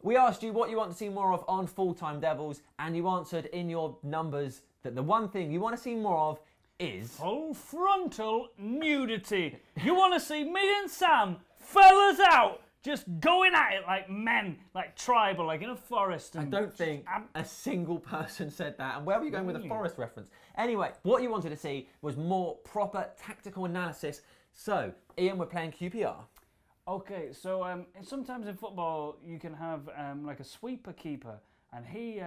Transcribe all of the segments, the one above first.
We asked you what you want to see more of on Full-Time Devils, and you answered in your numbers that the one thing you want to see more of is... full frontal nudity. You want to see me and Sam, fellas out, just going at it like men, like tribal, like in a forest. I don't think a single person said that. And where were you going with a forest reference? Anyway, what you wanted to see was more proper tactical analysis. So, Ian, we're playing QPR. Okay, so sometimes in football you can have like a sweeper keeper, and he,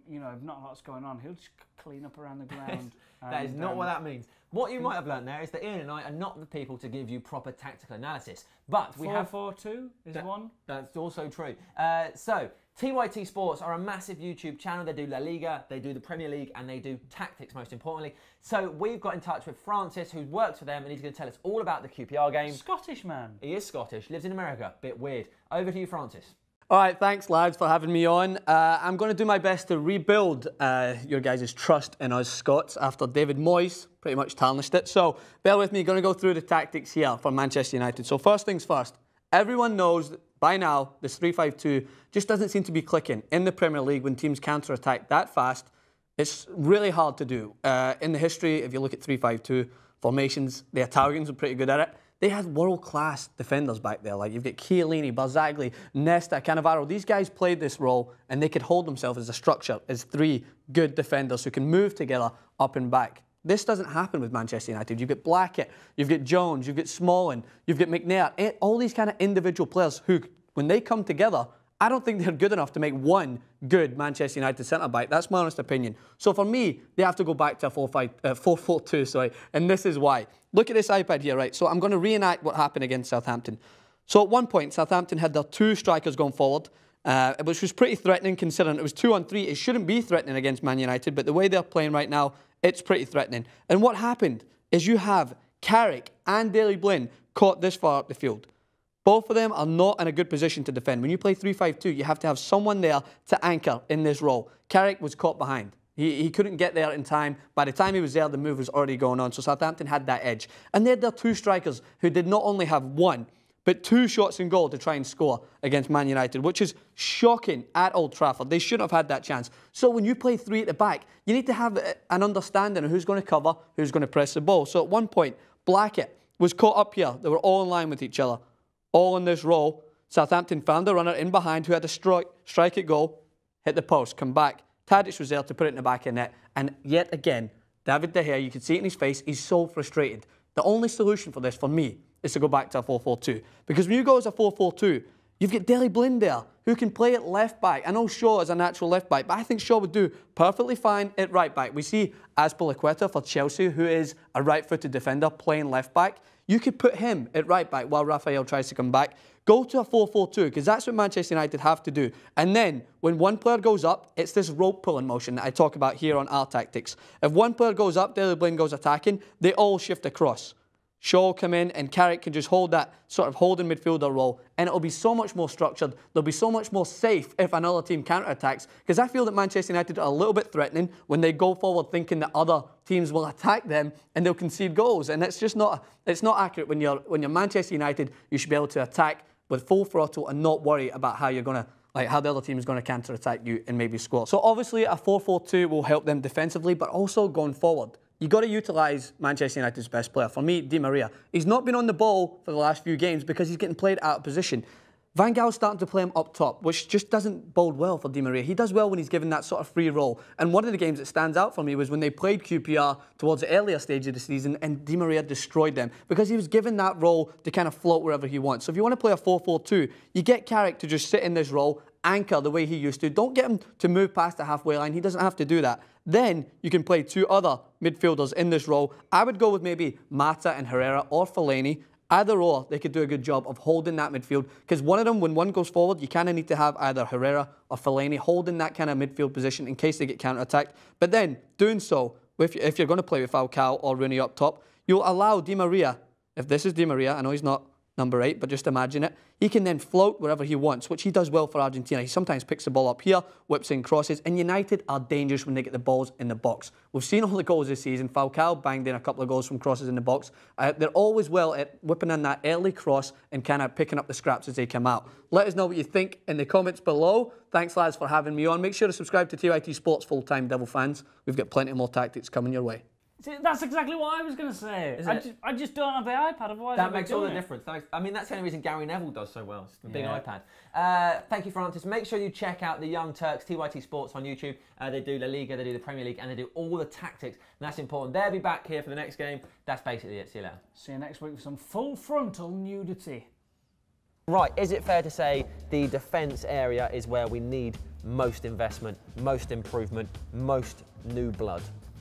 you know, if not lots going on, he'll just clean up around the ground. That is not what that means. What you might have learned there is that Ian and I are not the people to give you proper tactical analysis. But we have... 4-4-2 is one. That's also true. So, TYT Sports are a massive YouTube channel. They do La Liga, they do the Premier League, and they do tactics, most importantly. So, we've got in touch with Francis, who works for them, and he's going to tell us all about the QPR game. Scottish man. He is Scottish, lives in America. Bit weird. Over to you, Francis. All right, thanks, lads, for having me on. I'm going to do my best to rebuild your guys' trust in us Scots after David Moyes pretty much tarnished it. So bear with me, going to go through the tactics here for Manchester United. So first things first, everyone knows that by now this 3-5-2 just doesn't seem to be clicking in the Premier League when teams counter-attack that fast. It's really hard to do. In the history, if you look at 3-5-2 formations, the Italians were pretty good at it. They had world-class defenders back there. Like, you've got Chiellini, Barzagli, Nesta, Cannavaro. These guys played this role, and they could hold themselves as a structure, as three good defenders who can move together up and back. This doesn't happen with Manchester United. You've got Blackett, you've got Jones, you've got Smalling, you've got McNair. All these kind of individual players who, when they come together, I don't think they're good enough to make one good Manchester United centre-back. That's my honest opinion. So for me, they have to go back to a 4-4-2, sorry, and this is why. Look at this iPad here, right? So I'm going to reenact what happened against Southampton. So at one point, Southampton had their two strikers going forward, which was pretty threatening considering it was 2-on-3. It shouldn't be threatening against Man United, but the way they're playing right now, it's pretty threatening. And what happened is you have Carrick and Daley Blind caught this far up the field. Both of them are not in a good position to defend. When you play 3-5-2, you have to have someone there to anchor in this role. Carrick was caught behind. He couldn't get there in time. By the time he was there, the move was already going on. So Southampton had that edge. And they had their two strikers who did not only have one, but two shots in goal to try and score against Man United, which is shocking at Old Trafford. They shouldn't have had that chance. So when you play three at the back, you need to have an understanding of who's going to cover, who's going to press the ball. So at one point, Blackett was caught up here. They were all in line with each other. All in this role. Southampton found the runner in behind who had a strike at goal, hit the post, come back. Tadic was there to put it in the back of the net. And yet again, David De Gea, you can see it in his face, he's so frustrated. The only solution for this, for me, is to go back to a 4-4-2. Because when you go as a 4-4-2, you've got Daley Blind there, who can play at left back. I know Shaw is a natural left back, but I think Shaw would do perfectly fine at right back. We see Azpilicueta for Chelsea, who is a right-footed defender playing left back. You could put him at right back while Raphael tries to come back. Go to a 4-4-2, because that's what Manchester United have to do. And then, when one player goes up, it's this rope-pulling motion that I talk about here on our tactics. If one player goes up, Daley Blind goes attacking, they all shift across. Shaw will come in, and Carrick can just hold that sort of holding midfielder role, and it'll be so much more structured. They'll be so much more safe if another team counter-attacks, because I feel that Manchester United are a little bit threatening when they go forward thinking that other teams will attack them and they'll concede goals, and it's just not, it's not accurate. When you're Manchester United, you should be able to attack with full throttle and not worry about how you're going to, like how the other team is going to counter-attack you and maybe score. So obviously a 4-4-2 will help them defensively, but also going forward. You've got to utilise Manchester United's best player. For me, Di Maria. He's not been on the ball for the last few games because he's getting played out of position. Van Gaal's starting to play him up top, which just doesn't bode well for Di Maria. He does well when he's given that sort of free role. And one of the games that stands out for me was when they played QPR towards the earlier stage of the season and Di Maria destroyed them because he was given that role to kind of float wherever he wants. So if you want to play a 4-4-2, you get Carrick to just sit in this role, anchor the way he used to. Don't get him to move past the halfway line. He doesn't have to do that. Then you can play two other midfielders in this role. I would go with maybe Mata and Herrera or Fellaini. Either or, they could do a good job of holding that midfield. Because one of them, when one goes forward, you kind of need to have either Herrera or Fellaini holding that kind of midfield position in case they get counter-attacked. But then, doing so, if you're going to play with Falcao or Rooney up top, you'll allow Di Maria, if this is Di Maria, I know he's not number 8, but just imagine it. He can then float wherever he wants, which he does well for Argentina. He sometimes picks the ball up here, whips in crosses, and United are dangerous when they get the balls in the box. We've seen all the goals this season. Falcao banged in a couple of goals from crosses in the box. They're always well at whipping in that early cross and kind of picking up the scraps as they come out. Let us know what you think in the comments below. Thanks, lads, for having me on. Make sure to subscribe to TYT Sports Full-Time Devil fans. We've got plenty more tactics coming your way. See, that's exactly what I was going to say. I just don't have the iPad, otherwise that makes all the difference. I mean, that's the only reason Gary Neville does so well. It's the big iPad. Thank you, Francis. Make sure you check out the Young Turks, TYT Sports on YouTube. They do La Liga, they do the Premier League, and they do all the tactics. And that's important. They'll be back here for the next game. That's basically it. See you later. See you next week for some full frontal nudity. Right, is it fair to say the defence area is where we need most investment, most improvement, most new blood?